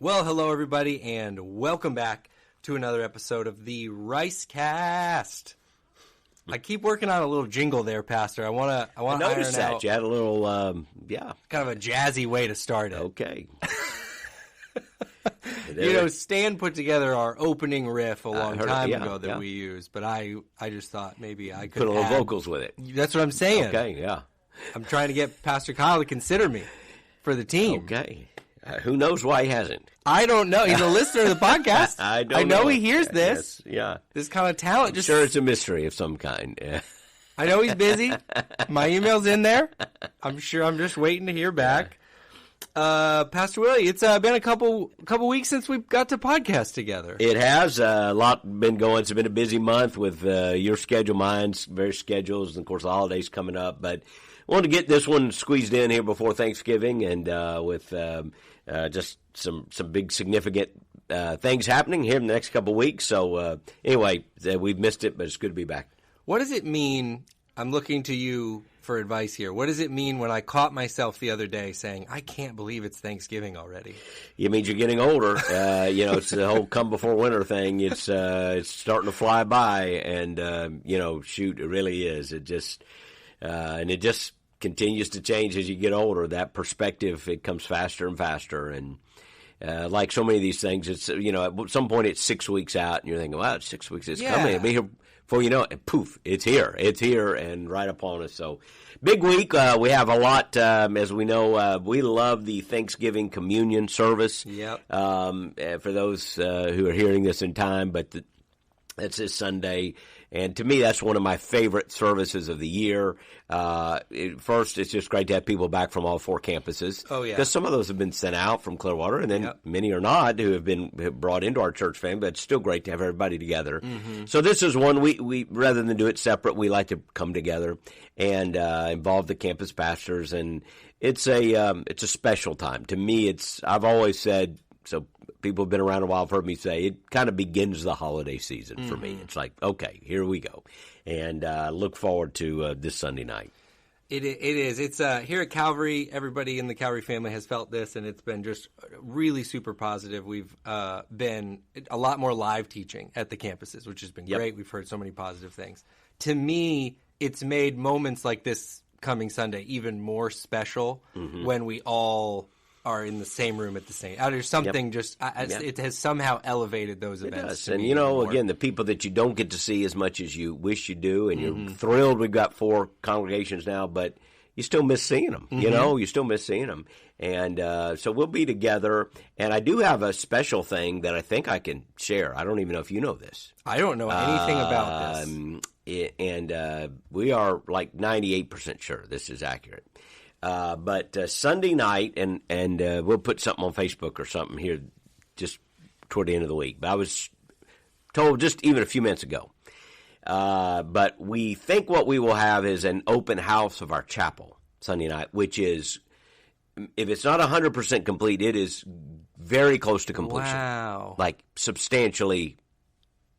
Well, hello everybody, and welcome back to another episode of the Ricecast. I keep working on a little jingle there, Pastor. I want to noticed iron that. out You had a little, kind of a jazzy way to start it. Okay. Stan put together our opening riff a long time ago that we used, but I just thought maybe I could put a little vocals with it. That's what I'm saying. Okay, yeah. I'm trying to get Pastor Kyle to consider me for the team. Okay. Who knows why he hasn't? I don't know. He's a listener to the podcast. I know he hears this. Yes, yeah. This kind of talent. Sure, it's a mystery of some kind. Yeah. I know he's busy. My email's in there. I'm sure I'm just waiting to hear back. Pastor Willy, it's been a couple weeks since we got to podcast together. It has. A lot been going. It's been a busy month with your schedule, mine's various schedules, and, of course, the holidays coming up. But I wanted to get this one squeezed in here before Thanksgiving and with just some big significant things happening here in the next couple of weeks. So anyway, we've missed it, but it's good to be back. What does it mean? I'm looking to you for advice here. What does it mean when I caught myself the other day saying, I can't believe it's Thanksgiving already? It means you're getting older. It's the whole come before winter thing. It's starting to fly by, and shoot, it really is. It just continues to change as you get older. That perspective, it comes faster and faster, and like so many of these things, it's at some point it's 6 weeks out, and you're thinking, wow, it's 6 weeks, it's coming. It'll be here before you know it, and poof, it's here, and right upon us. So, big week. We have a lot, as we know. We love the Thanksgiving communion service. Yep. For those who are hearing this in time, but that's this Sunday. And to me, that's one of my favorite services of the year. First, it's just great to have people back from all four campuses. Oh, yeah. Because some of those have been sent out from Clearwater, and then many are not who have been brought into our church family. But it's still great to have everybody together. Mm-hmm. So this is one we rather than do it separate, we like to come together and involve the campus pastors. And it's a special time. To me, I've always said, so people have been around a while have heard me say, it kind of begins the holiday season for me. It's like, okay, here we go. And look forward to this Sunday night. It is. It's here at Calvary, everybody in the Calvary family has felt this, and it's been just really super positive. We've been a lot more live teaching at the campuses, which has been great. We've heard so many positive things. To me, it's made moments like this coming Sunday even more special when we all are in the same room at the same. There's something it has somehow elevated those events. And again, the people that you don't get to see as much as you wish you do, and you're thrilled we've got 4 congregations now, but you still miss seeing them. You still miss seeing them. And so we'll be together. And I do have a special thing that I think I can share. I don't even know if you know this. I don't know anything about this. We are like 98% sure this is accurate. But Sunday night, and we'll put something on Facebook or something here just toward the end of the week. But I was told just even a few minutes ago. But we think what we will have is an open house of our chapel Sunday night, which is, if it's not 100% complete, it is very close to completion. Wow. Like substantially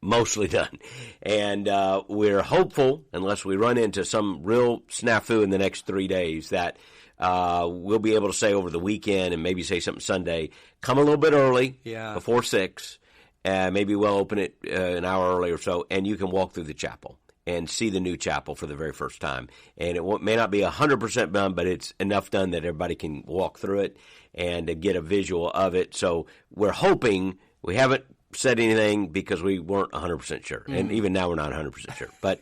mostly done. And we're hopeful, unless we run into some real snafu in the next 3 days, that we'll be able to say over the weekend and maybe say something Sunday, come a little bit early, before 6, maybe we'll open it an hour early or so, and you can walk through the chapel and see the new chapel for the very first time. And it may not be 100% done, but it's enough done that everybody can walk through it and get a visual of it. So we're hoping, we haven't said anything because we weren't 100% sure. And even now we're not 100% sure. But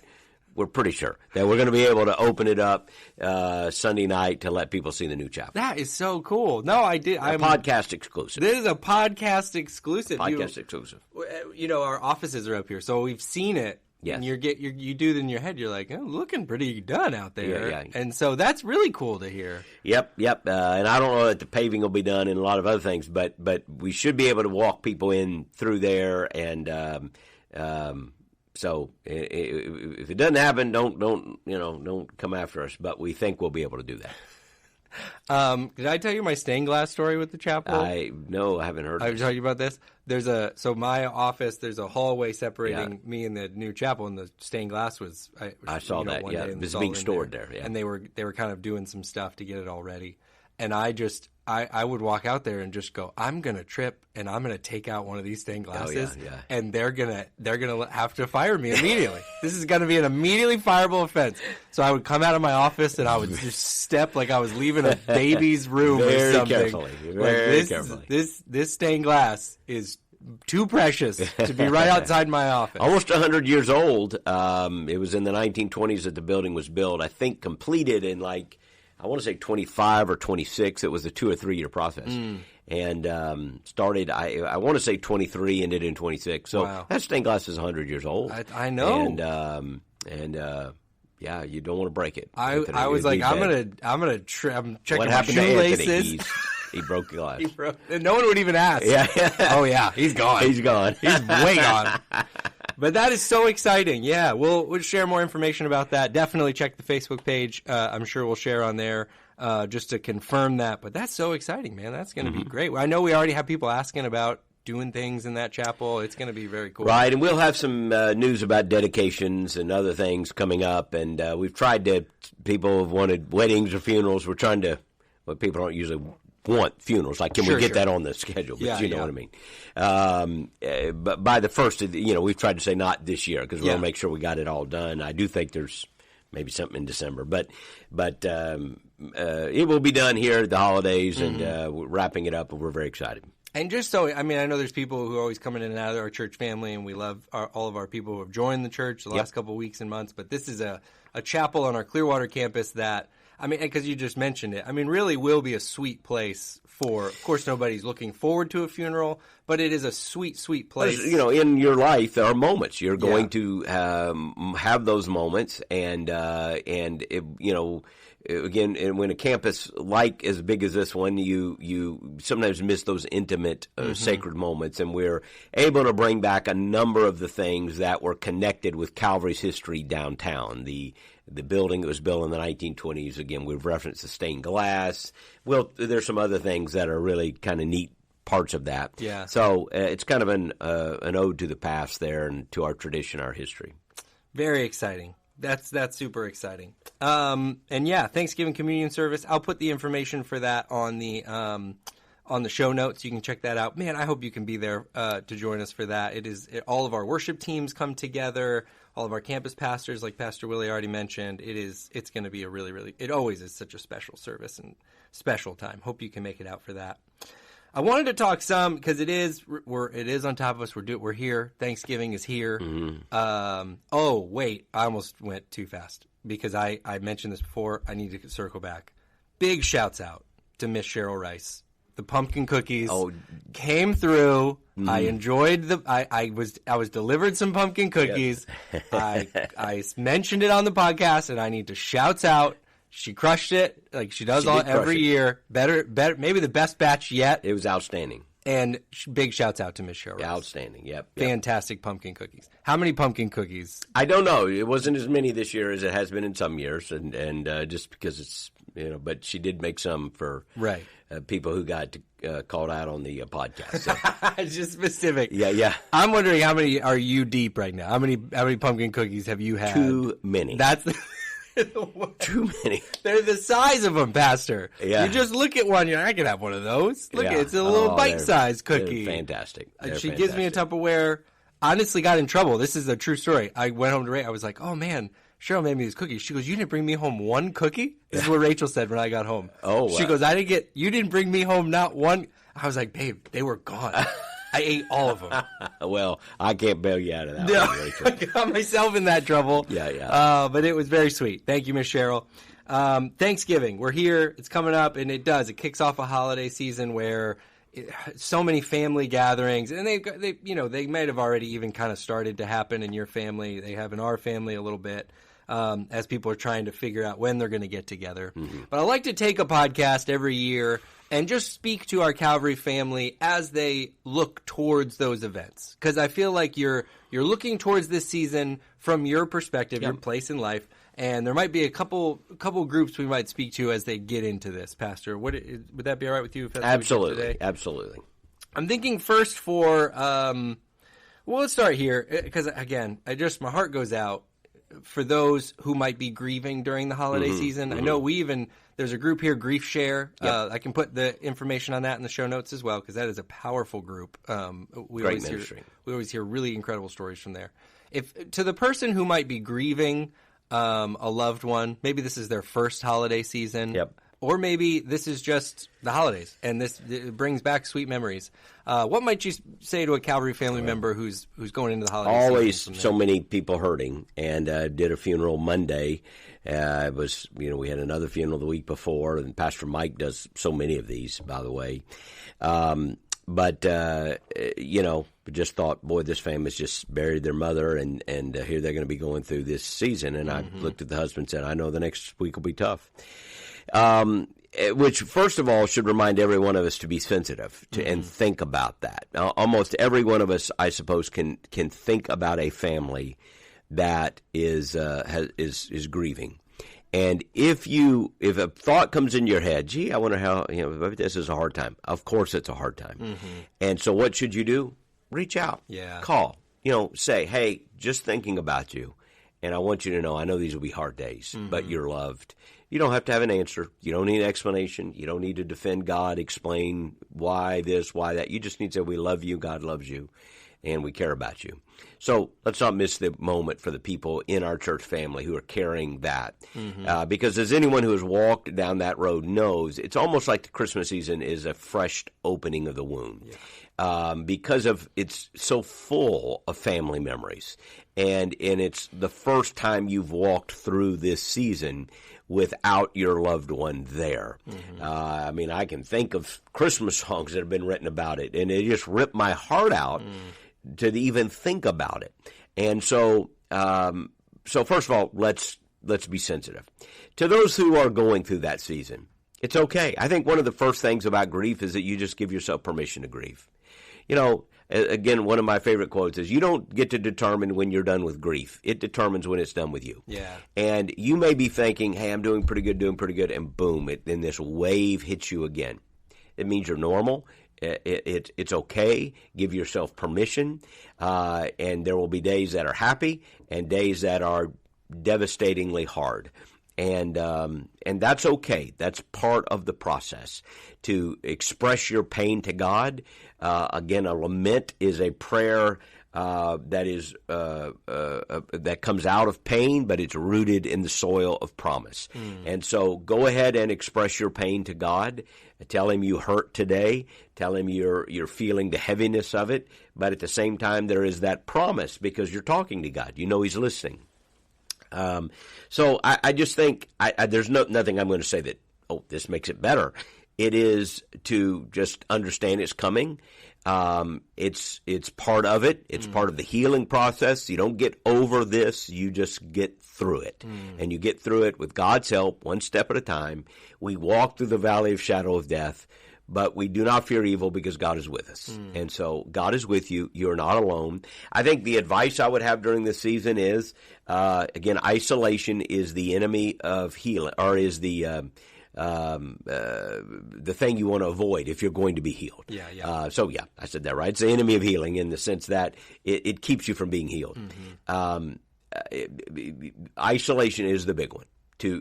we're pretty sure that we're going to be able to open it up Sunday night to let people see the new chapel. That is so cool. No, I did. I'm podcast exclusive. This is a podcast exclusive. Exclusive. Our offices are up here, so we've seen it. Yes. And you do it in your head. You're like, looking pretty done out there. Yeah. And so that's really cool to hear. Yep. And I don't know that the paving will be done and a lot of other things, but we should be able to walk people in through there. And so if it doesn't happen, don't come after us. But we think we'll be able to do that. Did I tell you my stained glass story with the chapel? No, I haven't heard of it. I've told you about this. So my office, there's a hallway separating me and the new chapel, and the stained glass was. I saw that. Yeah, it was being stored there. Yeah, and they were kind of doing some stuff to get it all ready, and I just I would walk out there and just go, I'm going to trip and I'm going to take out one of these stained glasses and they're going to have to fire me immediately. This is going to be an immediately fireable offense. So I would come out of my office and I would just step like I was leaving a baby's room or something. Very carefully. This stained glass is too precious to be right outside my office. Almost 100 years old. It was in the 1920s that the building was built. I think completed in I want to say 25 or 26. It was a 2 or 3 year process. And started, I want to say 23, ended in 26. So that stained glass is 100 years old. I know. And yeah, you don't want to break it. I was like, I'm checking what my happened shoelaces. To Anthony? He broke the glass. And no one would even ask. Yeah. Oh, yeah, he's gone. He's gone. He's way gone. But that is so exciting. Yeah, we'll share more information about that. Definitely check the Facebook page. I'm sure we'll share on there just to confirm that. But that's so exciting, man. That's going to be great. I know we already have people asking about doing things in that chapel. It's going to be very cool. Right, and we'll have some news about dedications and other things coming up. And we've tried to, people have wanted weddings or funerals. We're trying to, well, people don't usually want funerals. Like, can we get that on the schedule? But you know what I mean. But by the first, we've tried to say not this year because we want to make sure we got it all done. I do think there's maybe something in December, but it will be done here at the holidays and we're wrapping it up, and we're very excited. And just so, I know there's people who are always coming in and out of our church family, and we love all of our people who have joined the church the last couple of weeks and months. But this is a chapel on our Clearwater campus that, because you just mentioned it, really will be a sweet place for, of course, nobody's looking forward to a funeral, but it is a sweet, sweet place. In your life, there are moments. You're going to have those moments, and it, again, and when a campus as big as this one, you sometimes miss those intimate, sacred moments, and we're able to bring back a number of the things that were connected with Calvary's history downtown. The building that was built in the 1920s, again, we've referenced the stained glass. Well, there's some other things that are really kind of neat parts of that. Yeah. So it's kind of an ode to the past there and to our tradition, our history. Very exciting. That's super exciting. And Thanksgiving communion service. I'll put the information for that on the show notes. You can check that out. Man, I hope you can be there to join us for that. All of our worship teams come together. All of our campus pastors, like Pastor Willy already mentioned. It's going to be a really, really. It always is such a special service and special time. Hope you can make it out for that. I wanted to talk some because it is on top of us. We're here. Thanksgiving is here. Oh wait, I almost went too fast because I mentioned this before. I need to circle back. Big shouts out to Miss Cheryl Rice. The pumpkin cookies came through. I enjoyed I was delivered some pumpkin cookies. Yes. I mentioned it on the podcast, and I need to shouts out. She crushed it like she does every year. Better, maybe the best batch yet. It was outstanding. And big shouts out to Miss Cheryl Rice. Outstanding, yep. Fantastic pumpkin cookies. How many pumpkin cookies? I don't know. It wasn't as many this year as it has been in some years, and just because it's but she did make some for people who got called out on the podcast. So. Just specific. Yeah. I'm wondering how many are you deep right now? How many pumpkin cookies have you had? Too many. That's too many. They're the size of them, Pastor. Yeah. You just look at one, I can have one of those. Look, it's a little bite-sized cookie. They're fantastic. She gives me a Tupperware. Honestly, got in trouble. This is a true story. I went home to Ray. I was like, oh, man, Cheryl made me these cookies. She goes, you didn't bring me home one cookie? This is what Rachel said when I got home. Oh, wow. She goes, you didn't bring me home not one. I was like, babe, they were gone. I ate all of them. Well, I can't bail you out of that one, Rachel. I got myself in that trouble. Yeah. But it was very sweet. Thank you, Miss Cheryl. Thanksgiving, we're here. It's coming up, and it kicks off a holiday season where so many family gatherings, and they might have already even kind of started to happen in your family. They have in our family a little bit. As people are trying to figure out when they're going to get together. Mm-hmm. But I like to take a podcast every year and just speak to our Calvary family as they look towards those events. Because I feel like you're looking towards this season from your perspective, your place in life, and there might be a couple groups we might speak to as they get into this. Pastor, would that be all right with you? If that's Absolutely. I'm thinking first for let's start here because again, my heart goes out for those who might be grieving during the holiday season. I know There's a group here, Griefshare. Yep. I can put the information on that in the show notes as well, because that is a powerful group. We Great ministry. We always hear really incredible stories from there. If to the person who might be grieving a loved one, maybe this is their first holiday season. Yep. Or maybe this is just the holidays, and it brings back sweet memories. What might you say to a Calvary family member who's going into the holiday Always season? so many people hurting, and did a funeral Monday. It was, we had another funeral the week before, and Pastor Mike does so many of these, by the way. Just thought, boy, this family's just buried their mother, and here they're going to be going through this season. And I looked at the husband and said, I know the next week will be tough. Which, first of all, should remind every one of us to be sensitive to and think about that. Now, almost every one of us, I suppose, can think about a family that is grieving. And if a thought comes in your head, gee, I wonder how, maybe this is a hard time. Of course it's a hard time. Mm-hmm. And so what should you do? Reach out. Yeah. Call. Say, hey, just thinking about you. And I want you to know, I know these will be hard days, but you're loved. You don't have to have an answer. You don't need an explanation. You don't need to defend God, explain why this, why that. You just need to say, we love you, God loves you, and we care about you. So let's not miss the moment for the people in our church family who are carrying that. Because as anyone who has walked down that road knows, it's almost like the Christmas season is a fresh opening of the wound. Yeah. Because it's so full of family memories. And it's the first time you've walked through this season without your loved one there. I can think of Christmas songs that have been written about it, and it just ripped my heart out to even think about it. And so first of all, let's be sensitive. To those who are going through that season, it's okay. I think one of the first things about grief is that you just give yourself permission to grieve. Again, one of my favorite quotes is, you don't get to determine when you're done with grief. It determines when it's done with you. Yeah. And you may be thinking, hey, I'm doing pretty good, and boom, then this wave hits you again. It means you're normal. It's okay. Give yourself permission. And there will be days that are happy and days that are devastatingly hard. And that's okay. That's part of the process. To express your pain to God. Again, a lament is a prayer that comes out of pain, but it's rooted in the soil of promise. And so go ahead and express your pain to God. Tell him you hurt today. Tell him you're feeling the heaviness of it. But at the same time, there is that promise because you're talking to God. You know he's listening. So I just think there's nothing I'm going to say that, this makes it better. It is to just understand it's coming. It's part of it. It's part of the healing process. You don't get over this. You just get through it. And you get through it with God's help, one step at a time. We walk through the valley of shadow of death, but we do not fear evil because God is with us. And so God is with you. You're not alone. I think the advice I would have during this season is, again, isolation is the enemy of healing, or is the thing you want to avoid if you're going to be healed. I said that right. It's the enemy of healing in the sense that it keeps you from being healed. Isolation is the big one.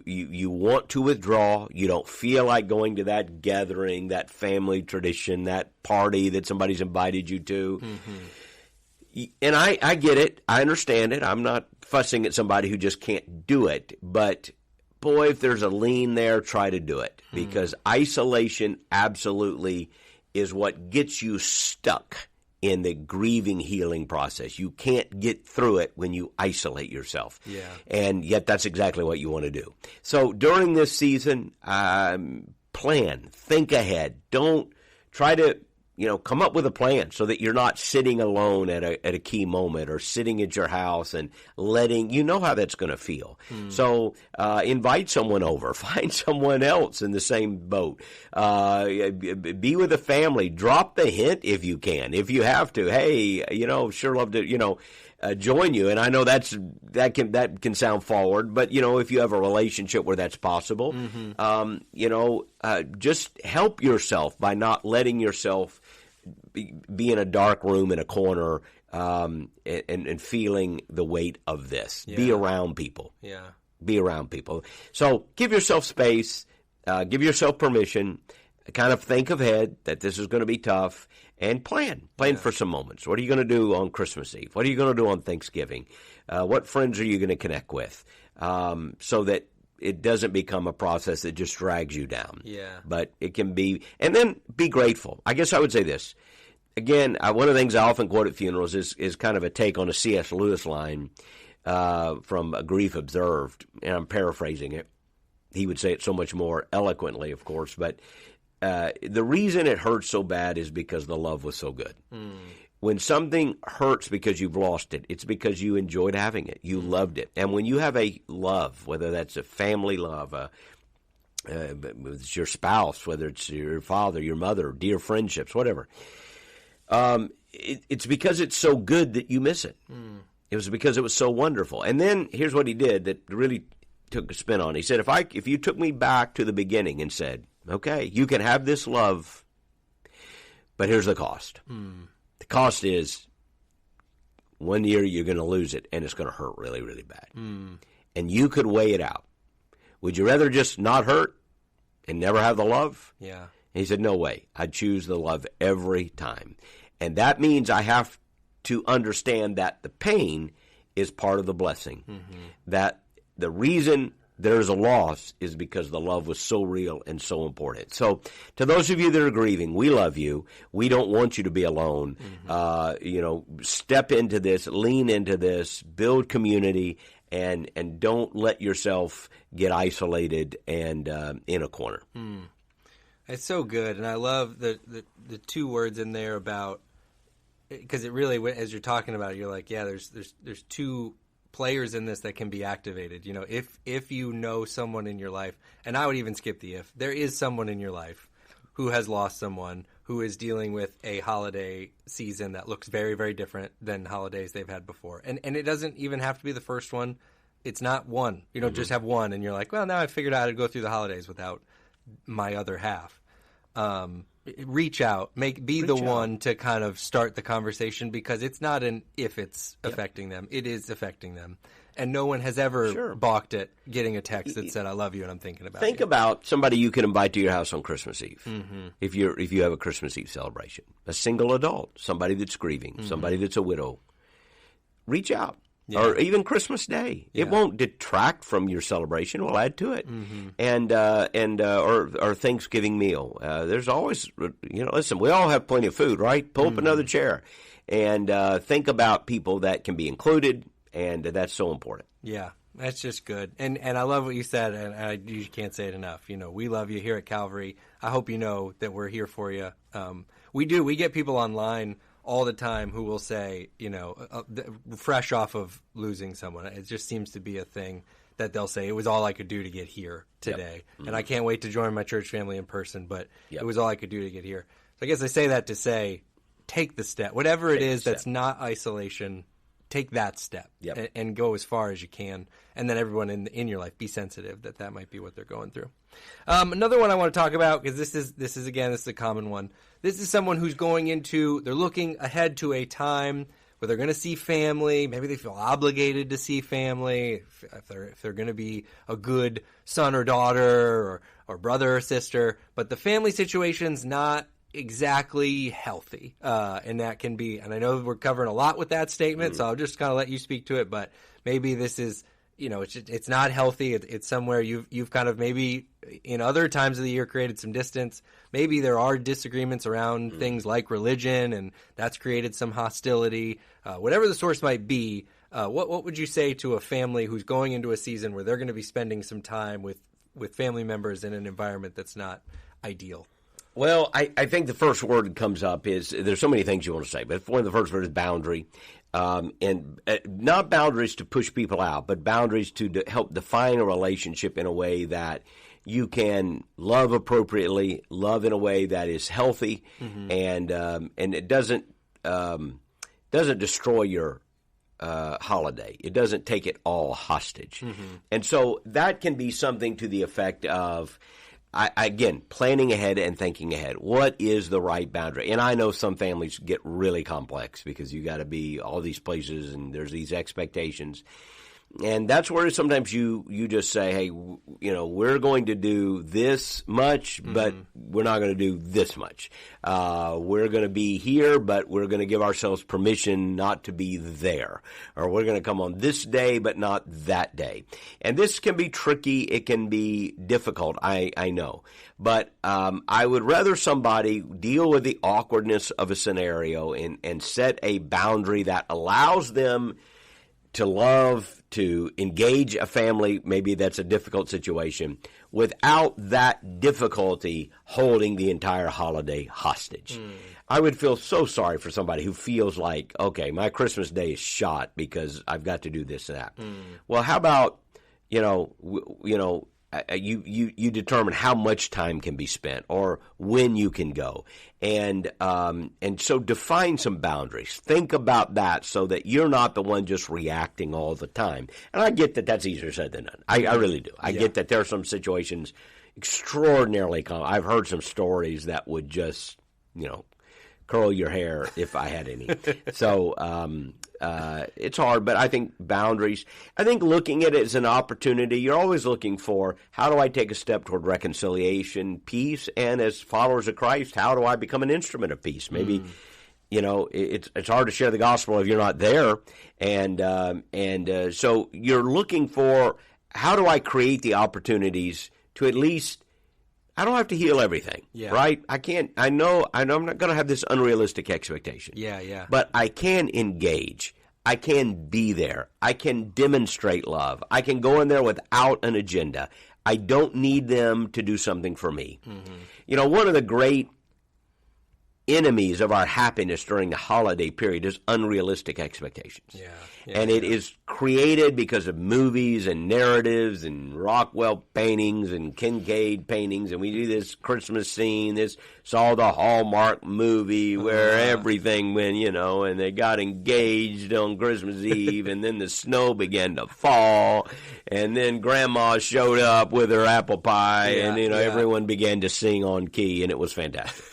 You want to withdraw. You don't feel like going to that gathering, that family tradition, that party that somebody's invited you to. And I get it. I understand it. I'm not fussing at somebody who just can't do it. But boy, if there's a lean there, try to do it. Because isolation absolutely is what gets you stuck in the grieving healing process. You can't get through it when you isolate yourself. Yeah. And yet that's exactly what you want to do. So during this season, plan, think ahead. Don't try to come up with a plan so that you're not sitting alone at a key moment or sitting at your house and letting, how that's going to feel. So invite someone over, find someone else in the same boat, be with a family, drop the hint if you can, if you have to. Hey, sure love to, join you. And I know that can sound forward, but if you have a relationship where that's possible, just help yourself by not letting yourself be in a dark room in a corner and feeling the weight of this. Yeah. Be around people. Yeah. Be around people. So give yourself space. give yourself permission, kind of think ahead that this is going to be tough, and plan for some moments. What are you going to do on Christmas Eve? What are you going to do on Thanksgiving? What friends are you going to connect with? So that it doesn't become a process that just drags you down. Yeah. But it can be, and then be grateful. I guess I would say this. Again, one of the things I often quote at funerals is kind of a take on a C.S. Lewis line from A Grief Observed, and I'm paraphrasing it. He would say it so much more eloquently, of course, but the reason it hurts so bad is because the love was so good. When something hurts because you've lost it, it's because you enjoyed having it. You loved it. And when you have a love, whether that's a family love, it's your spouse, whether it's your father, your mother, dear friendships, whatever, it's because it's so good that you miss it. It was because it was so wonderful. And then here's what he did that really took a spin on. He said, if you took me back to the beginning and said, okay, you can have this love, but here's the cost. The cost is 1 year you're going to lose it, and it's going to hurt really, really bad. And you could weigh it out. Would you rather just not hurt and never have the love? Yeah. And he said, no way. I'd choose the love every time. And that means I have to understand that the pain is part of the blessing. That the reason there's a loss is because the love was so real and so important. So to those of you that are grieving, we love you. We don't want you to be alone. Step into this, lean into this, build community, and don't let yourself get isolated and in a corner. It's so good, and I love the two words in there about, because it really, as you're talking about it, you're like, yeah, there's two players in this that can be activated. You know, if you know someone in your life, and I would even skip the if, there is someone in your life who has lost someone, who is dealing with a holiday season that looks very, very different than holidays they've had before. And it doesn't even have to be the first one. It's not one. You don't just have one and you're like, well, now I figured out how to go through the holidays without my other half. Reach out, be the one to kind of start the conversation, because it's not an if it's affecting them, it is affecting them. And no one has ever balked at getting a text that said, I love you and I'm thinking about you. Think about somebody you can invite to your house on Christmas Eve, if you have a Christmas Eve celebration. A single adult, somebody that's grieving, somebody that's a widow. Reach out. Yeah. Or even Christmas Day. Yeah. It won't detract from your celebration. We'll add to it. Or Thanksgiving meal. There's always, listen, we all have plenty of food, right? Pull up another chair. And think about people that can be included, and that's so important. Yeah, that's just good. And I love what you said, and you can't say it enough. We love you here at Calvary. I hope you know that we're here for you. We do. We get people online all the time who will say, fresh off of losing someone, it just seems to be a thing that they'll say, it was all I could do to get here today. And I can't wait to join my church family in person, but it was all I could do to get here. So I guess I say that to say, take the step. Whatever it is that's not isolation, take that step and go as far as you can. And then everyone in your life, be sensitive that might be what they're going through. Another one I want to talk about, because this is a common one. This is someone who's they're looking ahead to a time where they're going to see family. Maybe they feel obligated to see family, if they're going to be a good son or daughter or brother or sister. But the family situation's not exactly healthy, and that can be, and I know we're covering a lot with that statement, so I'll just kind of let you speak to it, but maybe this is, it's not healthy. It's somewhere you've kind of maybe in other times of the year created some distance. Maybe there are disagreements around things like religion, and that's created some hostility. Whatever the source might be, what would you say to a family who's going into a season where they're going to be spending some time with family members in an environment that's not ideal? Well, I think the first word that comes up is, there's so many things you want to say, but one of the first words is boundary. And not boundaries to push people out, but boundaries to help define a relationship in a way that you can love appropriately, love in a way that is healthy, and it doesn't destroy your holiday. It doesn't take it all hostage. And so that can be something to the effect of, again, planning ahead and thinking ahead. What is the right boundary? And I know some families get really complex because you got to be all these places and there's these expectations. And that's where sometimes you just say, hey, we're going to do this much, but we're not going to do this much. We're going to be here, but we're going to give ourselves permission not to be there. Or we're going to come on this day, but not that day. And this can be tricky. It can be difficult, I know. But I would rather somebody deal with the awkwardness of a scenario and set a boundary that allows them to love, to engage a family, maybe that's a difficult situation, without that difficulty holding the entire holiday hostage. I would feel so sorry for somebody who feels like, okay, my Christmas day is shot because I've got to do this and that. Well, how about, you determine how much time can be spent or when you can go. And so define some boundaries. Think about that so that you're not the one just reacting all the time. And I get that that's easier said than done. I really do. I get that there are some situations extraordinarily common. I've heard some stories that would just, curl your hair if I had any. So it's hard, but I think boundaries, I think looking at it as an opportunity, you're always looking for how do I take a step toward reconciliation, peace, and as followers of Christ, how do I become an instrument of peace? Maybe, it's hard to share the gospel if you're not there. And so you're looking for how do I create the opportunities to at least, I don't have to heal everything, right? I know I'm not going to have this unrealistic expectation. Yeah. But I can engage. I can be there. I can demonstrate love. I can go in there without an agenda. I don't need them to do something for me. One of the great enemies of our happiness during the holiday period is unrealistic expectations. And it is created because of movies and narratives and Rockwell paintings and Kincaid paintings, and we do this Christmas scene, it's all the Hallmark movie where everything went, and they got engaged on Christmas Eve, and then the snow began to fall, and then Grandma showed up with her apple pie, and everyone began to sing on key, and it was fantastic.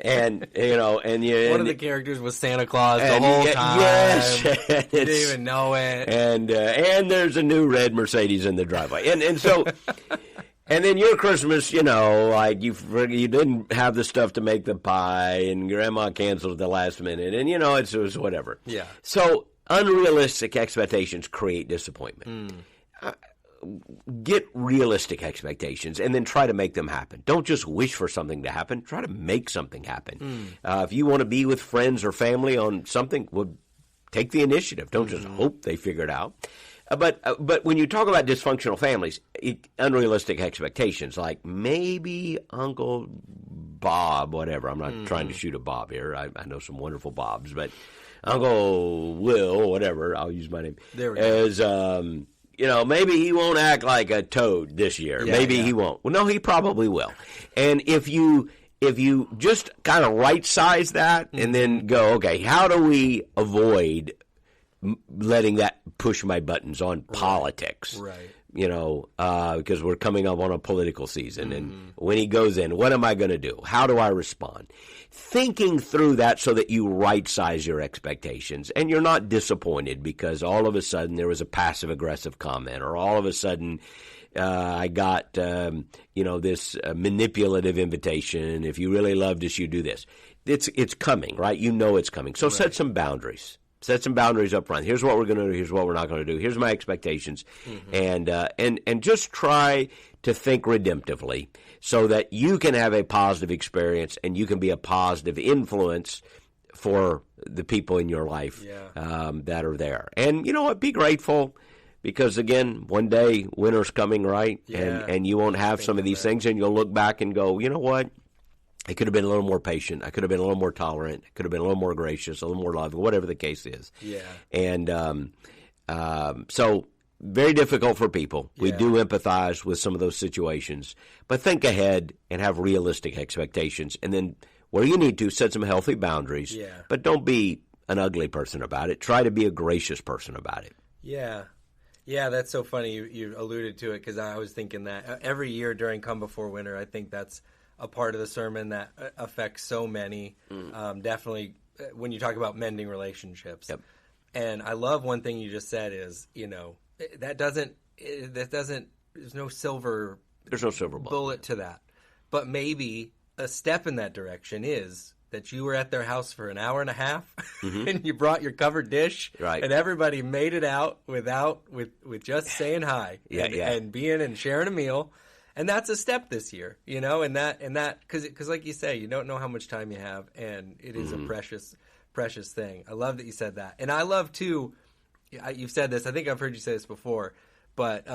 And one of the characters was Santa Claus the whole time. Yes, you didn't even know it. And there's a new red Mercedes in the driveway, and so, and then your Christmas, like you didn't have the stuff to make the pie, and Grandma canceled at the last minute, and it was whatever. Yeah. So unrealistic expectations create disappointment. Get realistic expectations and then try to make them happen. Don't just wish for something to happen. Try to make something happen. If you want to be with friends or family on something, well, take the initiative. Don't just hope they figure it out. But when you talk about dysfunctional families, unrealistic expectations, like maybe Uncle Bob, whatever. I'm not trying to shoot a Bob here. I know some wonderful Bobs, but Uncle Will, whatever, I'll use my name, there we go. As maybe he won't act like a toad this year. Maybe he won't. Well, no, he probably will. And if you just kind of right-size that and then go, okay, how do we avoid letting that push my buttons on politics? Right. Because we're coming up on a political season. And when he goes in, what am I going to do? How do I respond? Thinking through that so that you right-size your expectations and you're not disappointed because all of a sudden there was a passive-aggressive comment or all of a sudden I got, this manipulative invitation. If you really loved us, you do this. It's coming, right? It's coming. So set some boundaries. Set some boundaries up front. Here's what we're going to do. Here's what we're not going to do. Here's my expectations. And just try to think redemptively so that you can have a positive experience and you can be a positive influence for the people in your life that are there. And you know what? Be grateful because, again, one day winter's coming, right? And you won't have some of these things and you'll look back and go, you know what? I could have been a little more patient. I could have been a little more tolerant. I could have been a little more gracious, a little more loving, whatever the case is. Yeah. And so very difficult for people. We do empathize with some of those situations. But think ahead and have realistic expectations. And then where you need to, set some healthy boundaries. Yeah. But don't be an ugly person about it. Try to be a gracious person about it. Yeah. Yeah, that's so funny you alluded to it because I was thinking that every year during Come Before Winter, I think that's a part of the sermon that affects so many. Definitely when you talk about mending relationships. Yep. And I love one thing you just said is, there's no silver bullet to that. But maybe a step in that direction is that you were at their house for an hour and a half and you brought your covered dish and everybody made it out with just saying hi and being and sharing a meal. And that's a step this year, and that because like you say, you don't know how much time you have, and it is a precious thing. I love that you said that. And I love too, you've said this, I think I've heard you say this before, but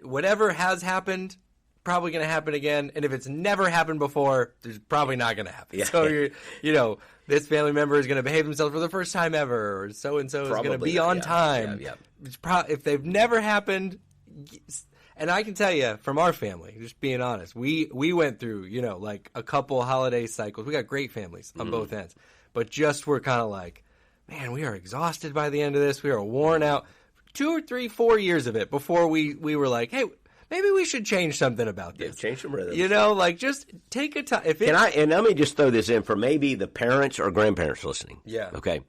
whatever has happened, probably going to happen again, and if it's never happened before, there's probably not going to happen. Yeah. So this family member is going to behave themselves for the first time ever, or so and so is going to be on time. Yeah. If they've never happened, and I can tell you from our family, just being honest, we went through like a couple holiday cycles. We got great families on both ends, but just we're kind of like, man, we are exhausted by the end of this. We are worn out. 2 or 3, 4 years of it before we were like, hey, maybe we should change something about this. Yeah, change some rhythms. Just take a time. And let me just throw this in for maybe the parents or grandparents listening. Yeah. Okay.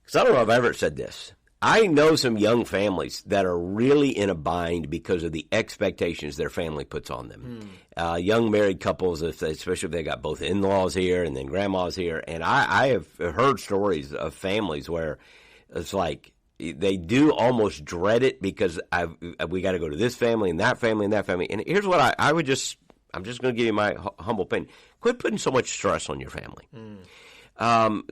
Because I don't know if I've ever said this. I know some young families that are really in a bind because of the expectations their family puts on them. Young married couples, especially if they got both in-laws here and then grandmas here. And I have heard stories of families where it's like, they do almost dread it because we got to go to this family and that family and that family. And here's what I'm just going to give you my humble opinion. Quit putting so much stress on your family.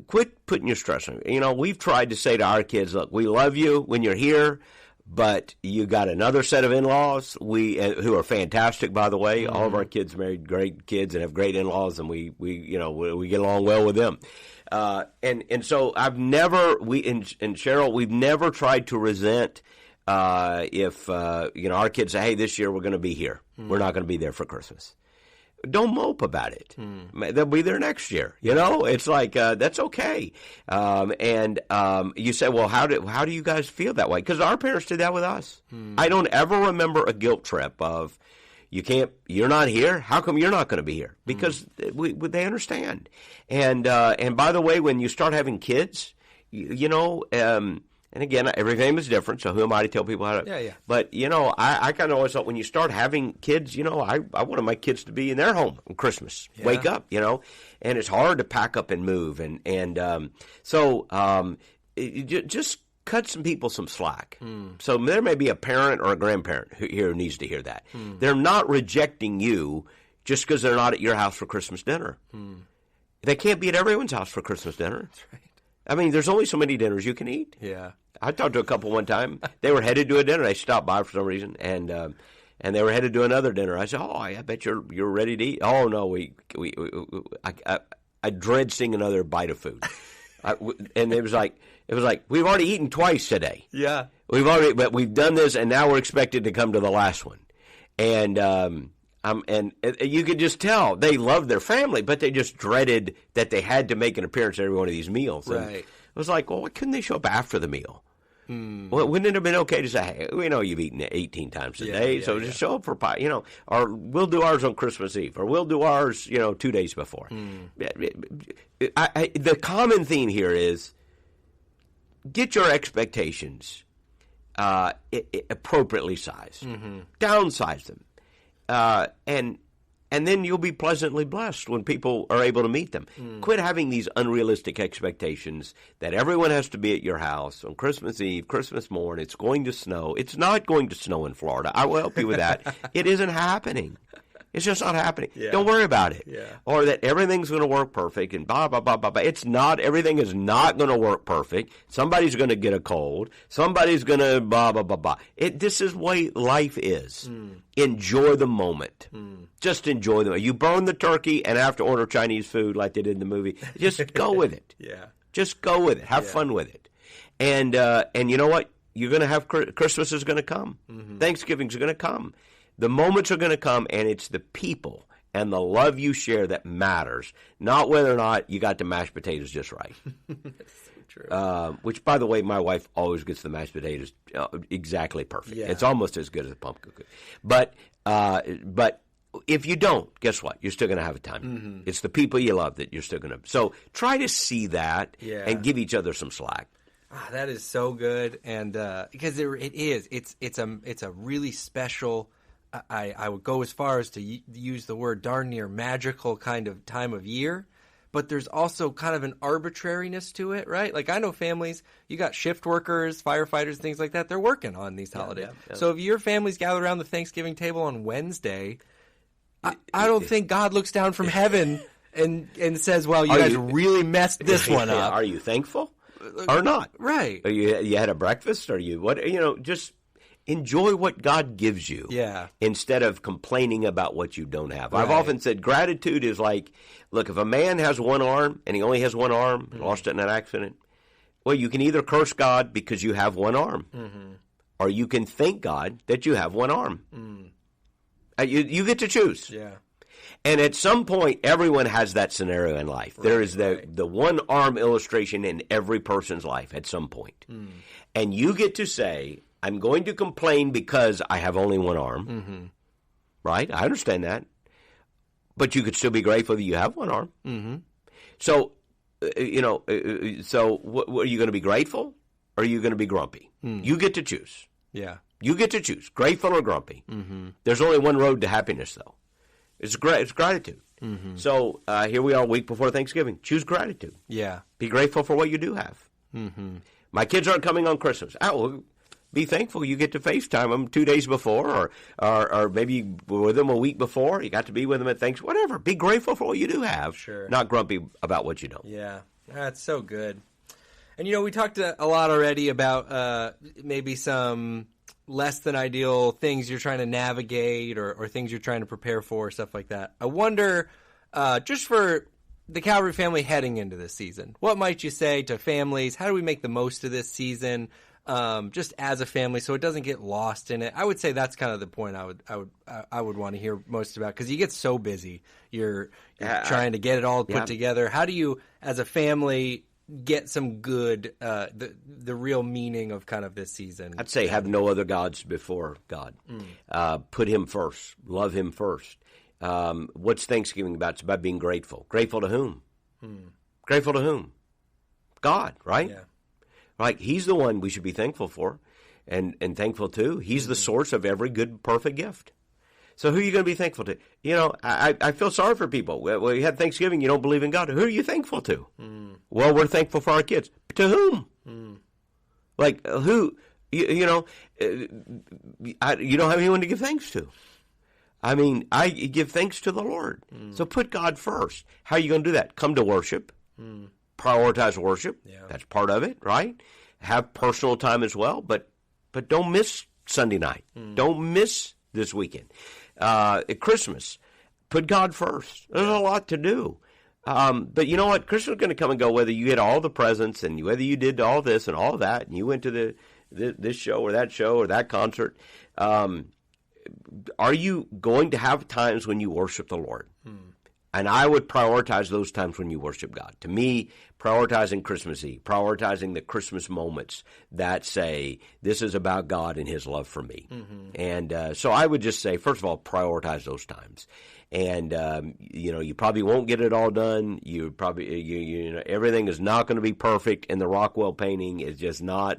Quit putting your stress on you. We've tried to say to our kids, look, we love you when you're here, but you got another set of in-laws who are fantastic, by the way. All of our kids married great kids and have great in-laws, and we get along well with them. And so I've never, and Cheryl, we've never tried to resent if our kids say, hey, this year we're going to be here. We're not going to be there for Christmas. Don't mope about it. They'll be there next year. It's like that's okay. And you say, well, how do you guys feel that way? Because our parents did that with us. I don't ever remember a guilt trip of you're not here. How come you're not going to be here? Because they understand. And by the way, when you start having kids, and again, every family is different, so who am I to tell people how to? Yeah. But, I kind of always thought when you start having kids, I wanted my kids to be in their home on Christmas. Yeah. Wake up, and it's hard to pack up and move. So just cut some people some slack. So there may be a parent or a grandparent who needs to hear that. They're not rejecting you just because they're not at your house for Christmas dinner. They can't be at everyone's house for Christmas dinner. That's right. I mean, there's only so many dinners you can eat. Yeah. I talked to a couple one time. They were headed to a dinner. They stopped by for some reason, and they were headed to another dinner. I said, "Oh, I bet you're ready to eat." Oh no, I dread seeing another bite of food. And it was like we've already eaten twice today. Yeah, but we've done this, and now we're expected to come to the last one. And you could just tell they loved their family, but they just dreaded that they had to make an appearance at every one of these meals. And right. It was like, well, why couldn't they show up after the meal? Well, wouldn't it have been okay to say, hey, we know you've eaten 18 times a day, so just show up for pie, or we'll do ours on Christmas Eve, or we'll do ours, 2 days before. The common theme here is get your expectations appropriately sized. Downsize them. And then you'll be pleasantly blessed when people are able to meet them. Quit having these unrealistic expectations that everyone has to be at your house on Christmas Eve, Christmas morn. It's going to snow. It's not going to snow in Florida. I will help you with that. It isn't happening. It's just not happening. Yeah. Don't worry about it. Yeah. Or that everything's going to work perfect and blah, blah, blah, blah, blah. It's not. Everything is not going to work perfect. Somebody's going to get a cold. Somebody's going to blah, blah, blah, blah. This is the way life is. Enjoy the moment. Just enjoy the moment. You burn the turkey and have to order Chinese food like they did in the movie. Just go with it. Yeah. Just go with it. Have fun with it. And you know what? You're going to have Christmas is going to come. Thanksgiving's going to come. The moments are going to come, and it's the people and the love you share that matters, not whether or not you got the mashed potatoes just right. That's so true. Which, by the way, my wife always gets the mashed potatoes exactly perfect. Yeah. It's almost as good as a pumpkin cookie. But if you don't, guess what? You're still going to have a time. It's the people you love that you're still going to. So try to see that and give each other some slack. That is so good, and because it's a really special. I would go as far as to use the word darn near magical kind of time of year, but there's also kind of an arbitrariness to it, right? Like I know families, you got shift workers, firefighters, things like that. They're working on these holidays. Yeah. So if your families gather around the Thanksgiving table on Wednesday, I don't think God looks down from heaven and says, "Well, you guys really messed this one up." Are you thankful or not? Right. Are you had a breakfast? Or you what? Just enjoy what God gives you. Yeah. Instead of complaining about what you don't have. Right. I've often said gratitude is like, look, if a man has one arm and he only has one arm, lost it in an accident, well, you can either curse God because you have one arm, or you can thank God that you have one arm. You get to choose. Yeah. And at some point, everyone has that scenario in life. There is the one arm illustration in every person's life at some point. And you get to say, I'm going to complain because I have only one arm. Right? I understand that. But you could still be grateful that you have one arm. So, so what, are you going to be grateful or are you going to be grumpy? You get to choose. Yeah. You get to choose, grateful or grumpy. There's only one road to happiness, though. It's gratitude. So here we are a week before Thanksgiving. Choose gratitude. Yeah. Be grateful for what you do have. My kids aren't coming on Christmas. Be thankful you get to FaceTime them 2 days before or maybe with them a week before. You got to be with them at Thanksgiving. Whatever. Be grateful for what you do have. Sure. Not grumpy about what you don't. Yeah. That's so good. And, we talked a lot already about maybe some less than ideal things you're trying to navigate or things you're trying to prepare for, stuff like that. I wonder, just for the Calvary family heading into this season, what might you say to families? How do we make the most of this season, just as a family, so it doesn't get lost in it? I would say that's kind of the point I would want to hear most about, because you get so busy. You're trying to get it all put together. How do you, as a family, get some good, the real meaning of kind of this season? I'd say have no other gods before God. Put him first. Love him first. What's Thanksgiving about? It's about being grateful. Grateful to whom? Grateful to whom? God, right? Yeah. Right? He's the one we should be thankful for and thankful to. He's the source of every good, perfect gift. So who are you going to be thankful to? I feel sorry for people. Well, you had Thanksgiving, you don't believe in God. Who are you thankful to? Well, we're thankful for our kids. To whom? Like, who? You don't have anyone to give thanks to. I mean, I give thanks to the Lord. So put God first. How are you going to do that? Come to worship. Prioritize worship. Yeah. That's part of it, right? Have personal time as well, but don't miss Sunday night. Don't miss this weekend. At Christmas, put God first. There's a lot to do. But you know what? Christmas is going to come and go, whether you get all the presents and whether you did all this and all that, and you went to this show or that concert. Are you going to have times when you worship the Lord? And I would prioritize those times when you worship God. To me, prioritizing Christmas Eve, prioritizing the Christmas moments that say, this is about God and his love for me. And so I would just say, first of all, prioritize those times. And, you probably won't get it all done. You probably, everything is not going to be perfect. And the Rockwell painting is just not.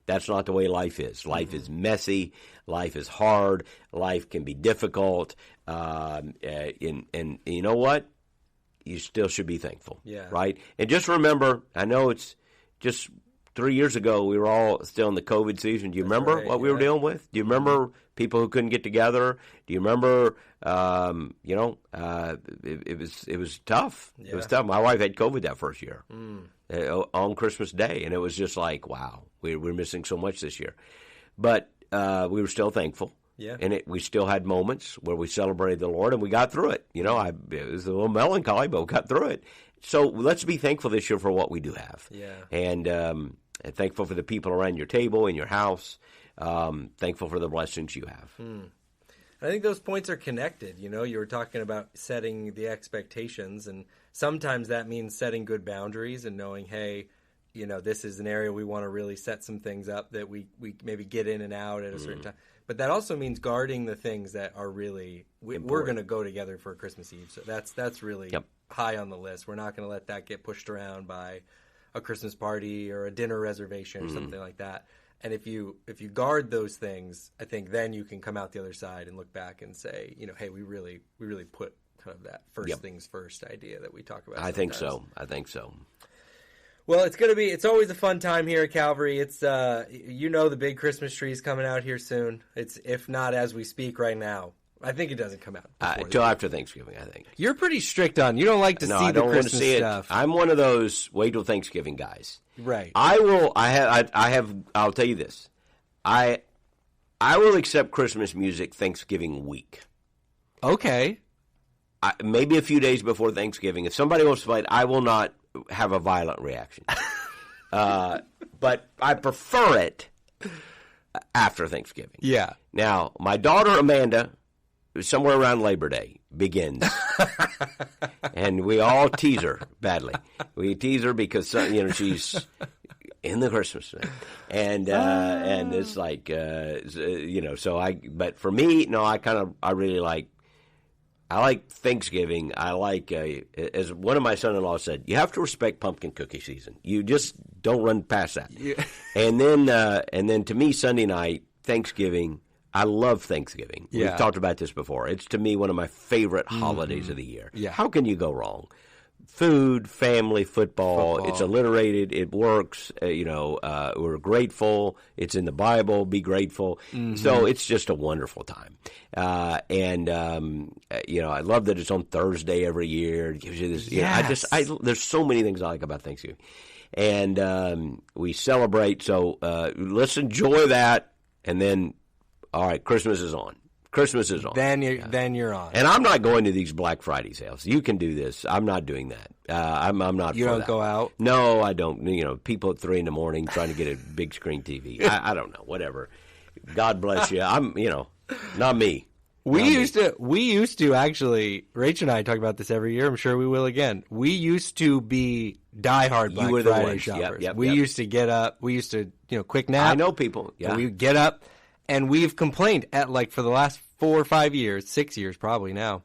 That's not the way life is. Life is messy. Life is hard. Life can be difficult. And you know what? You still should be thankful. Yeah. Right? And just remember, I know it's just 3 years ago, we were all still in the COVID season. Do you remember what we were dealing with? Do you remember people who couldn't get together? Do you remember, it was tough. Yeah. It was tough. My wife had COVID that first year on Christmas Day, and it was just like, wow, we're missing so much this year. But we were still thankful. Yeah. And we still had moments where we celebrated the Lord, and we got through it. It was a little melancholy, but we got through it. So let's be thankful this year for what we do have. Yeah. And thankful for the people around your table, in your house. Thankful for the blessings you have. I think those points are connected. You were talking about setting the expectations, and sometimes that means setting good boundaries and knowing, hey, this is an area we want to really set some things up that we maybe get in and out at a certain time. But that also means guarding the things that are really we're going to go together for Christmas Eve. So that's really high on the list. We're not going to let that get pushed around by a Christmas party or a dinner reservation or something like that. And if you guard those things, I think then you can come out the other side and look back and say, hey, we really put kind of that first things first idea that we talk about. I think so. Well, it's always a fun time here at Calvary. It's the big Christmas tree is coming out here soon. It's, if not as we speak right now. I think it doesn't come out until after Thanksgiving, I think. You're pretty strict on. You don't like to see the Christmas stuff. I'm one of those wait till Thanksgiving guys. Right. I'll tell you this. I will accept Christmas music Thanksgiving week. Okay. Maybe a few days before Thanksgiving. If somebody wants to play it, I will not have a violent reaction. But I prefer it after Thanksgiving. Yeah. Now, my daughter Amanda, somewhere around Labor Day, begins. And we all tease her badly. We tease her because she's in the Christmas thing. And it's like but for me, no, I really like Thanksgiving. I like, as one of my son-in-law said, you have to respect pumpkin cookie season. You just don't run past that. Yeah. And then to me, Sunday night, Thanksgiving, I love Thanksgiving. Yeah. We've talked about this before. It's, to me, one of my favorite holidays of the year. Yeah. How can you go wrong? Food, family, football. It's alliterated. It works. We're grateful. It's in the Bible. Be grateful. Mm-hmm. So it's just a wonderful time. I love that it's on Thursday every year. It gives you this. Yes. There's so many things I like about Thanksgiving, and we celebrate. So let's enjoy that, and then all right, Christmas is on. Then you're on. And I'm not going to these Black Friday sales. You can do this. I'm not doing that. I'm not. You don't go out? No, I don't. People at 3 a.m. trying to get a big screen TV. I don't know. Whatever. God bless you. I'm. Not me. We used to actually. Rach and I talk about this every year. I'm sure we will again. We used to be diehard Black Friday shoppers. We used to get up. We used to quick nap. I know people. Yeah. We would get up. And we've complained for the last 4 or 5 years, 6 years probably now,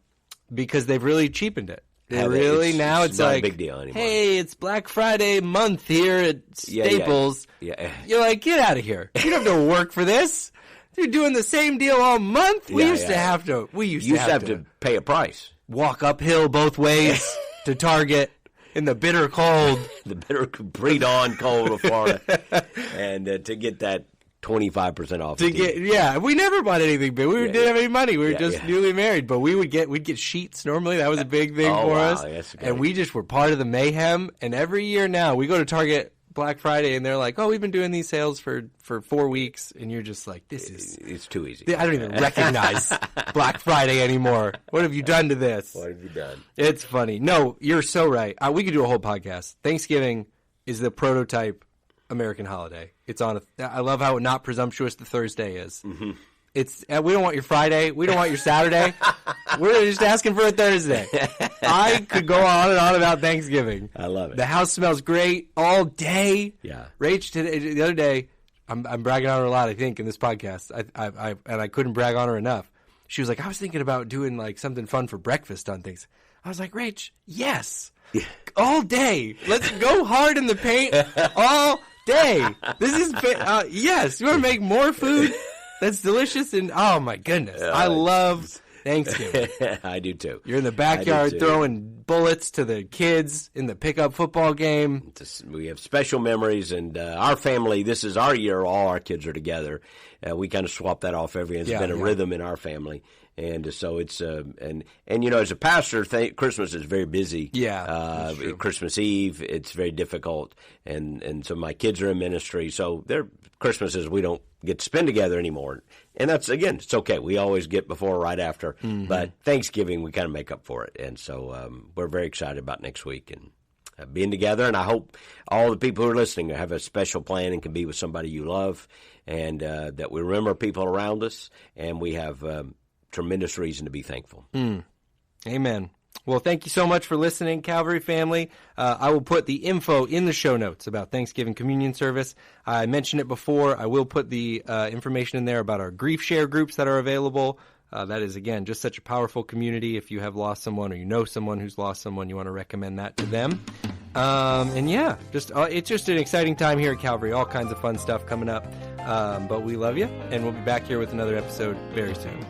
because they've really cheapened it. It's not like a big deal anymore. Hey, it's Black Friday month here at Staples. Yeah. You're like, get out of here. You don't have to work for this. You're doing the same deal all month. We used to have to pay a price. Walk uphill both ways to Target in the bitter cold. The bitter pre-dawn cold of Florida. And to get that 25% off. We never bought anything big. We didn't have any money. We were just newly married, but we'd get sheets normally. That was a big thing for us. And we just were part of the mayhem. And every year now, we go to Target Black Friday, and they're like, "Oh, we've been doing these sales for 4 weeks," and you're just like, "It's too easy." I don't even recognize Black Friday anymore. What have you done to this? What have you done? It's funny. No, you're so right. We could do a whole podcast. Thanksgiving is the prototype American holiday. I love how not presumptuous the Thursday is. Mm-hmm. We don't want your Friday. We don't want your Saturday. We're just asking for a Thursday. I could go on and on about Thanksgiving. I love it. The house smells great all day. Yeah. Rach the other day, I'm bragging on her a lot, I think, in this podcast. I couldn't brag on her enough. She was like, I was thinking about doing like something fun for breakfast on things. I was like, Rach, yes. Yeah. All day. Let's go hard in the paint all day. This is yes. You want to make more food that's delicious, and oh my goodness, I love Thanksgiving. I do too. You're in the backyard throwing bullets to the kids in the pickup football game. We have special memories, and our family. This is our year. All our kids are together. We kind of swap that off every year. It's been a rhythm in our family. And so it's and as a pastor, Christmas is very busy. Yeah, Christmas Eve, it's very difficult, and so my kids are in ministry, so their Christmases we don't get to spend together anymore. And that's it's okay. We always get before or right after, but Thanksgiving we kind of make up for it, and so we're very excited about next week and being together. And I hope all the people who are listening have a special plan and can be with somebody you love, and that we remember people around us, and we have. Tremendous reason to be thankful. Amen. Well, thank you so much for listening, Calvary family. I will put the info in the show notes about Thanksgiving communion service. I mentioned it before. I will put the information in there about our Griefshare groups that are available. That is, again, just such a powerful community. If you have lost someone or you know someone who's lost someone, you want to recommend that to them. And yeah, it's just an exciting time here at Calvary. All kinds of fun stuff coming up. But we love you, and we'll be back here with another episode very soon.